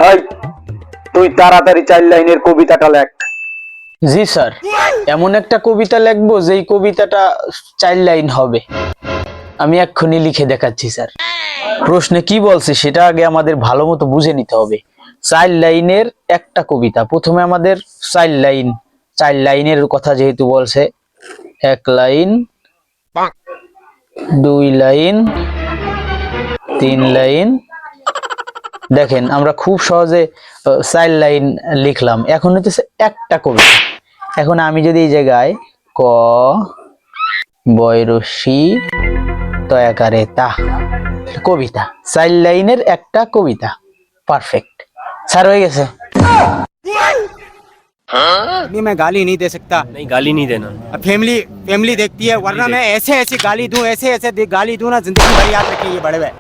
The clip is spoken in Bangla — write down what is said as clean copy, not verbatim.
এই তুই তাড়াতাড়ি 4 লাইনের কবিতাটা লেখ। জি স্যার, এমন একটা কবিতা লিখবো যেই কবিতাটা 4 লাইন হবে। আমি এক্ষুনি লিখে দেখাচ্ছি স্যার। প্রশ্নে কি বলছে সেটা আগে আমাদের ভালো মতো বুঝে নিতে হবে। 4 লাইনের একটা কবিতা, প্রথমে আমাদের 4 লাইনের কথা যেহেতু বলছে, 1 লাইন, 2 লাইন, 3 লাইন। দেখেন আমরা খুব সহজে 4 লাইন লিখলাম। এখন হচ্ছে একটা কবিতা। এখন আমি যদি এই জায়গায় ক বয়রসি তয়াকারে তা, কবিতা 4 লাইনের একটা কবিতা, পারফেক্ট স্যার, হয়ে গেছে। नहीं मैं गाली नहीं दे सकता। नहीं गाली नहीं देना। अब फैमिली फैमिली देखती है, वरना मैं ऐसे ऐसे गाली दूं, ऐसे ऐसे गाली दूं ना, जिंदगी भर याद रखें ये बड़े भाई।